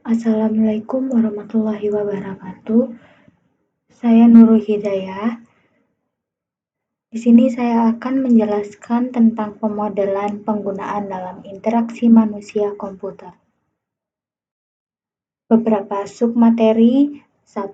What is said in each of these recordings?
Assalamualaikum warahmatullahi wabarakatuh. Saya Nurul Hidayah. Di sini saya akan menjelaskan tentang pemodelan penggunaan dalam interaksi manusia komputer. Beberapa submateri. 1.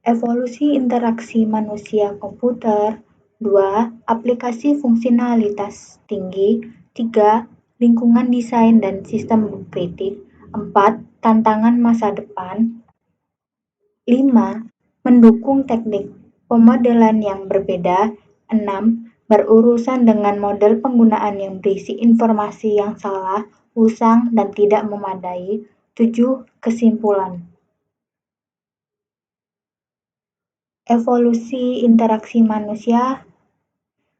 Evolusi interaksi manusia komputer. 2. Aplikasi fungsionalitas tinggi. 3. Lingkungan desain dan sistem kritik. 4. Tantangan masa depan. 5. Mendukung teknik pemodelan yang berbeda. 6. Berurusan dengan model penggunaan yang berisi informasi yang salah, usang, dan tidak memadai. 7. Kesimpulan. Evolusi interaksi manusia.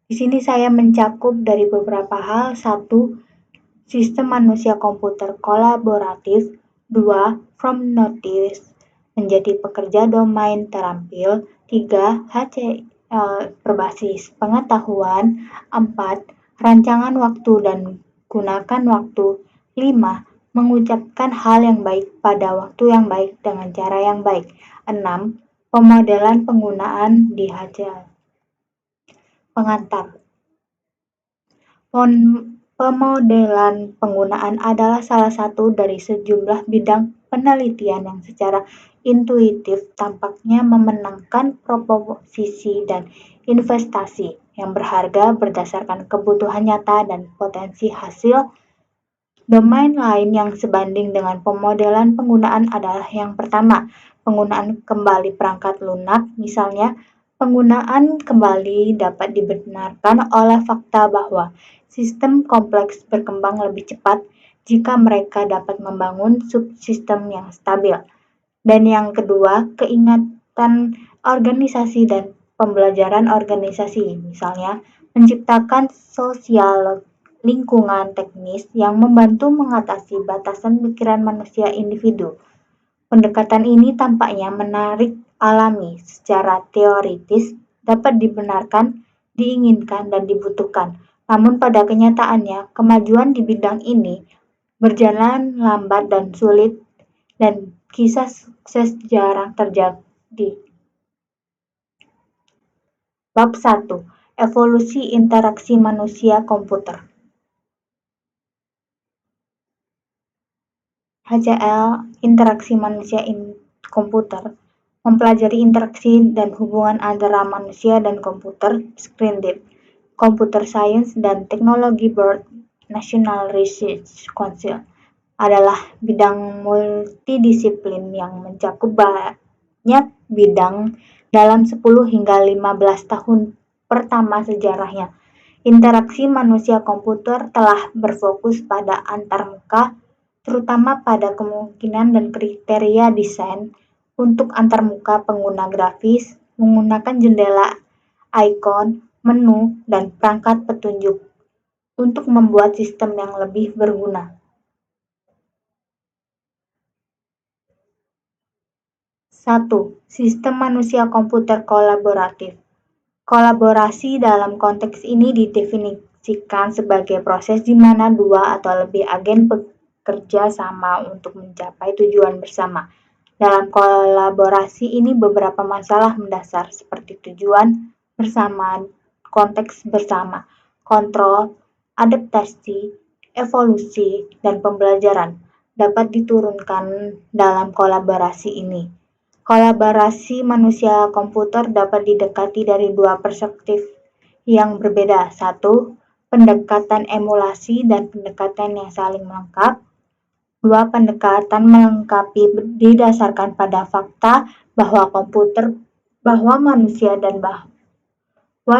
Di sini saya mencakup dari beberapa hal. 1. Sistem manusia komputer kolaboratif. 2. From notice menjadi pekerja domain terampil. 3. HCL berbasis pengetahuan. 4. Rancangan waktu dan gunakan waktu. 5. Mengucapkan hal yang baik pada waktu yang baik dengan cara yang baik. 6. Pemodelan penggunaan di HCL. Pengantar. Pemodelan penggunaan adalah salah satu dari sejumlah bidang penelitian yang secara intuitif tampaknya memenangkan proposisi dan investasi yang berharga berdasarkan kebutuhan nyata dan potensi hasil. Domain lain yang sebanding dengan pemodelan penggunaan adalah yang pertama, penggunaan kembali perangkat lunak. Misalnya, penggunaan kembali dapat dibenarkan oleh fakta bahwa sistem kompleks berkembang lebih cepat jika mereka dapat membangun subsistem yang stabil. Dan yang kedua, keingatan organisasi dan pembelajaran organisasi. Misalnya, menciptakan sosial lingkungan teknis yang membantu mengatasi batasan pikiran manusia individu. Pendekatan ini tampaknya menarik alami, secara teoritis dapat dibenarkan, diinginkan, dan dibutuhkan. Namun pada kenyataannya, kemajuan di bidang ini berjalan lambat dan sulit, dan kisah sukses jarang terjadi. Bab 1. Evolusi interaksi manusia komputer. HCL, interaksi manusia komputer, mempelajari interaksi dan hubungan antara manusia dan komputer. Screen Deep, Computer Science dan Technology Board, National Research Council, adalah bidang multidisiplin yang mencakup banyak bidang dalam 10 hingga 15 tahun pertama sejarahnya. Interaksi manusia komputer telah berfokus pada antarmuka, terutama pada kemungkinan dan kriteria desain untuk antarmuka pengguna grafis menggunakan jendela, ikon, menu, dan perangkat petunjuk untuk membuat sistem yang lebih berguna. 1. Sistem manusia komputer kolaboratif. Kolaborasi dalam konteks ini didefinisikan sebagai proses di mana dua atau lebih agen bekerja sama untuk mencapai tujuan bersama. Dalam kolaborasi ini beberapa masalah mendasar seperti tujuan bersama, konteks bersama, kontrol, adaptasi, evolusi, dan pembelajaran dapat diturunkan dalam kolaborasi ini. Kolaborasi manusia komputer dapat didekati dari dua perspektif yang berbeda. 1. Pendekatan emulasi dan pendekatan yang saling melengkap. 2. Pendekatan melengkapi didasarkan pada fakta bahwa manusia dan bahwa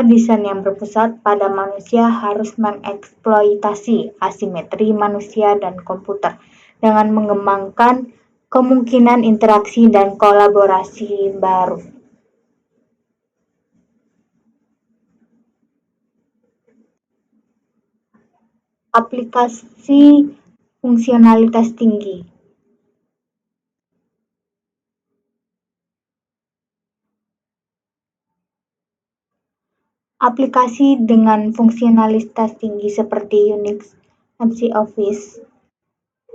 desain yang berpusat pada manusia harus mengeksploitasi asimetri manusia dan komputer dengan mengembangkan kemungkinan interaksi dan kolaborasi baru. Aplikasi fungsionalitas tinggi. Aplikasi dengan fungsionalitas tinggi seperti Unix, MC Office,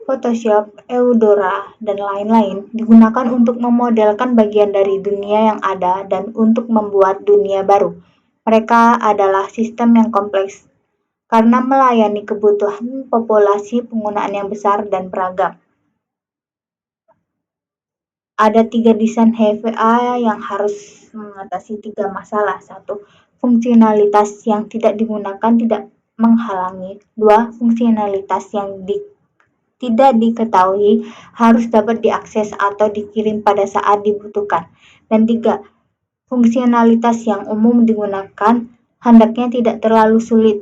Photoshop, Eudora, dan lain-lain digunakan untuk memodelkan bagian dari dunia yang ada dan untuk membuat dunia baru. Mereka adalah sistem yang kompleks karena melayani kebutuhan populasi penggunaan yang besar dan beragam. Ada 3 desain HVA yang harus mengatasi 3 masalah. 1. Fungsionalitas yang tidak digunakan tidak menghalangi. 2. Fungsionalitas yang tidak diketahui harus dapat diakses atau dikirim pada saat dibutuhkan. Dan 3. Fungsionalitas yang umum digunakan hendaknya tidak terlalu sulit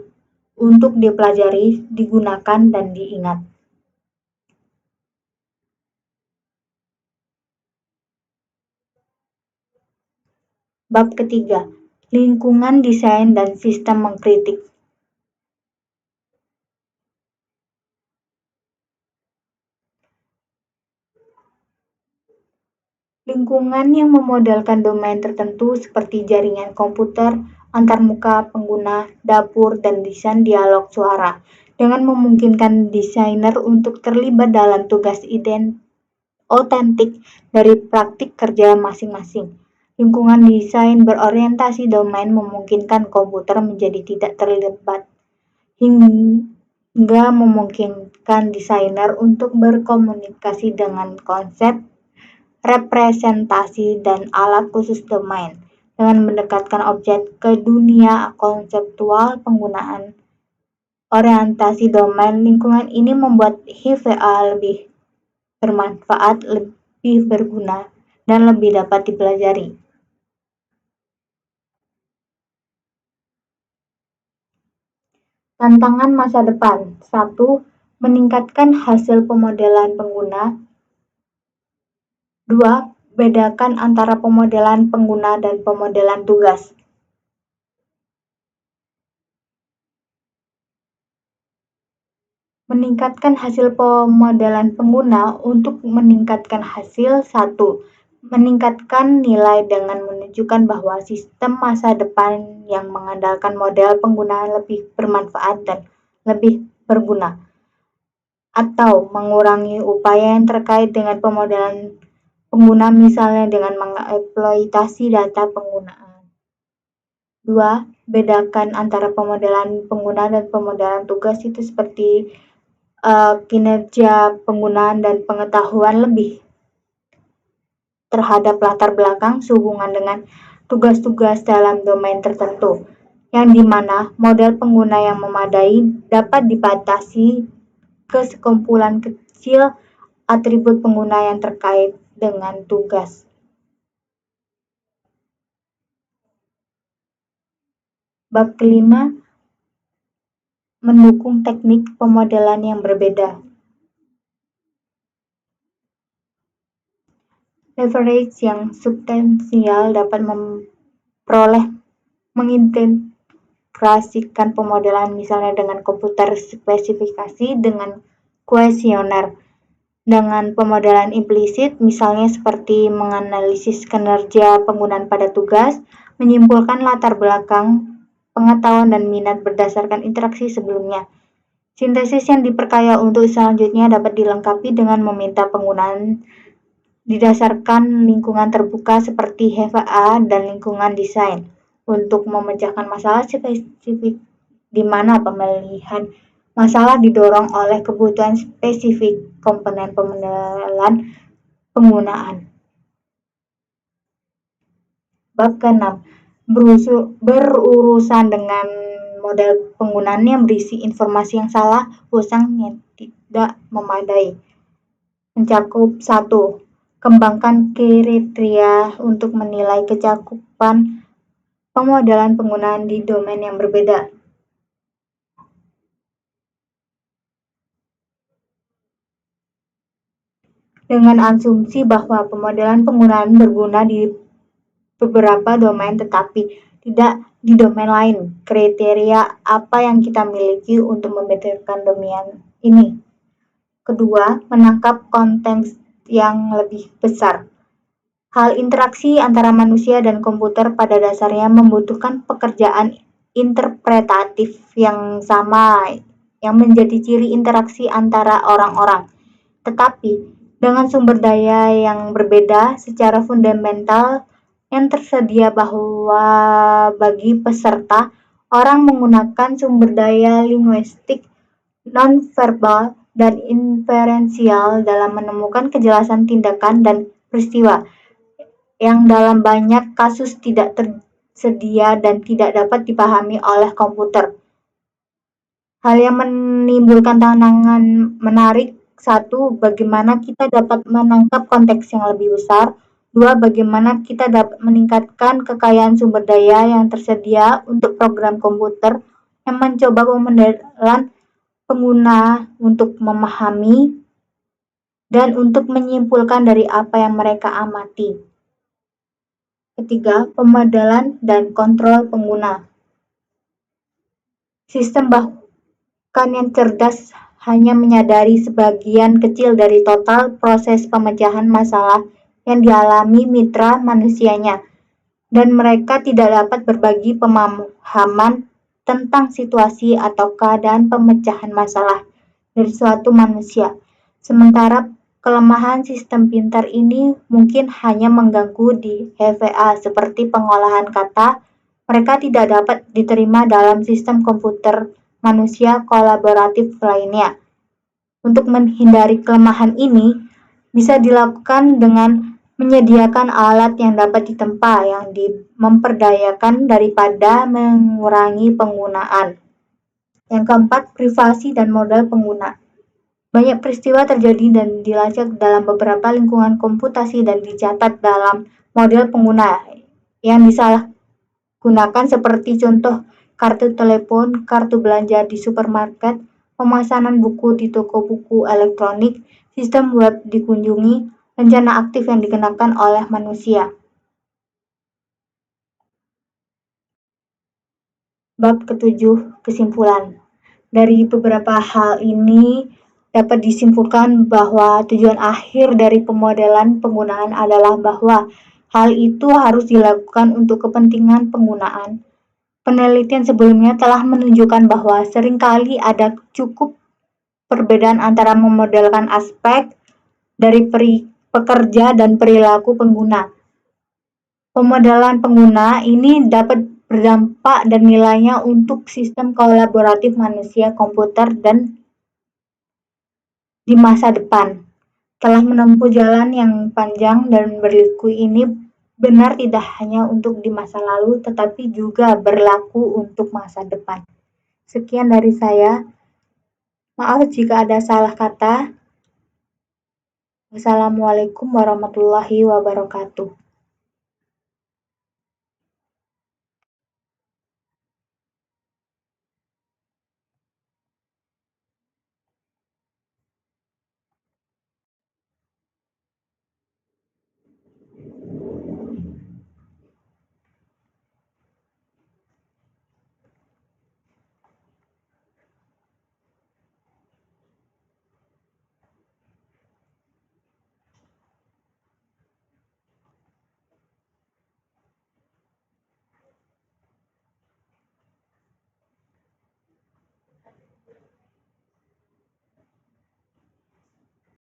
untuk dipelajari, digunakan, dan diingat. Bab ketiga, lingkungan desain dan sistem mengkritik. Lingkungan yang memodelkan domain tertentu seperti jaringan komputer, antarmuka pengguna, dapur, dan desain dialog suara, dengan memungkinkan desainer untuk terlibat dalam tugas otentik dari praktik kerja masing-masing. Lingkungan desain berorientasi domain memungkinkan komputer menjadi tidak terlibat, hingga memungkinkan desainer untuk berkomunikasi dengan konsep, representasi, dan alat khusus domain, dengan mendekatkan objek ke dunia konseptual penggunaan orientasi domain. Lingkungan ini membuat HVA lebih bermanfaat, lebih berguna, dan lebih dapat dipelajari. Tantangan masa depan. 1. Meningkatkan hasil pemodelan pengguna. 2. Bedakan antara pemodelan pengguna dan pemodelan tugas. Meningkatkan hasil pemodelan pengguna. Untuk meningkatkan hasil, 1. Meningkatkan nilai dengan menunjukkan bahwa sistem masa depan yang mengandalkan model pengguna lebih bermanfaat dan lebih berguna, atau mengurangi upaya yang terkait dengan pemodelan pengguna, misalnya dengan mengeksploitasi data penggunaan. 2. Bedakan antara pemodelan pengguna dan pemodelan tugas, itu seperti kinerja penggunaan dan pengetahuan lebih terhadap latar belakang sehubungan dengan tugas-tugas dalam domain tertentu, yang dimana model pengguna yang memadai dapat dibatasi ke sekumpulan kecil atribut pengguna yang terkait dengan tugas. Bab kelima, mendukung teknik pemodelan yang berbeda. Leverage yang substansial dapat mengintegrasikan pemodelan, misalnya dengan komputer spesifikasi dengan kuesioner, dengan pemodelan implisit, misalnya seperti menganalisis kinerja penggunaan pada tugas, menyimpulkan latar belakang, pengetahuan, dan minat berdasarkan interaksi sebelumnya. Sintesis yang diperkaya untuk selanjutnya dapat dilengkapi dengan meminta penggunaan didasarkan lingkungan terbuka seperti HVA dan lingkungan desain untuk memecahkan masalah spesifik, di mana pemilihan masalah didorong oleh kebutuhan spesifik komponen pemodelan penggunaan. Bab ke-6, berurusan dengan model penggunaan yang berisi informasi yang salah, bosan, yang tidak memadai. Mencakup 1. Kembangkan kriteria untuk menilai kecakupan pemodelan penggunaan di domain yang berbeda. Dengan asumsi bahwa pemodelan penggunaan berguna di beberapa domain tetapi tidak di domain lain. Kriteria apa yang kita miliki untuk membedakan domain ini? Kedua, menangkap konteks yang lebih besar. Hal interaksi antara manusia dan komputer pada dasarnya membutuhkan pekerjaan interpretatif yang sama, yang menjadi ciri interaksi antara orang-orang. Tetapi, dengan sumber daya yang berbeda secara fundamental yang tersedia bahwa bagi peserta, orang menggunakan sumber daya linguistik nonverbal dan inferensial dalam menemukan kejelasan tindakan dan peristiwa yang dalam banyak kasus tidak tersedia dan tidak dapat dipahami oleh komputer. Hal yang menimbulkan tantangan menarik: satu, bagaimana kita dapat menangkap konteks yang lebih besar. Dua, bagaimana kita dapat meningkatkan kekayaan sumber daya yang tersedia untuk program komputer yang mencoba pemodelan pengguna untuk memahami dan untuk menyimpulkan dari apa yang mereka amati. Ketiga, pemodelan dan kontrol pengguna. Sistem bahkan yang cerdas hanya menyadari sebagian kecil dari total proses pemecahan masalah yang dialami mitra manusianya, dan mereka tidak dapat berbagi pemahaman tentang situasi atau keadaan pemecahan masalah dari suatu manusia. Sementara kelemahan sistem pintar ini mungkin hanya mengganggu di EVA seperti pengolahan kata, mereka tidak dapat diterima dalam sistem komputer manusia kolaboratif lainnya. Untuk menghindari kelemahan ini, bisa dilakukan dengan menyediakan alat yang dapat ditempa yang memperdayakan daripada mengurangi penggunaan. Yang keempat, privasi dan modal pengguna. Banyak peristiwa terjadi dan dilacak dalam beberapa lingkungan komputasi dan dicatat dalam model pengguna yang disalahgunakan seperti contoh kartu telepon, kartu belanja di supermarket, pemesanan buku di toko buku elektronik, sistem web dikunjungi, rencana aktif yang dikenakan oleh manusia. Bab ketujuh, kesimpulan. Dari beberapa hal ini dapat disimpulkan bahwa tujuan akhir dari pemodelan penggunaan adalah bahwa hal itu harus dilakukan untuk kepentingan penggunaan. Penelitian sebelumnya telah menunjukkan bahwa seringkali ada cukup perbedaan antara memodelkan aspek dari pekerja dan perilaku pengguna. Pemodelan pengguna ini dapat berdampak dan nilainya untuk sistem kolaboratif manusia komputer dan di masa depan. Telah menempuh jalan yang panjang dan berliku ini benar tidak hanya untuk di masa lalu tetapi juga berlaku untuk masa depan. Sekian dari saya. Maaf jika ada salah kata. Wassalamualaikum warahmatullahi wabarakatuh.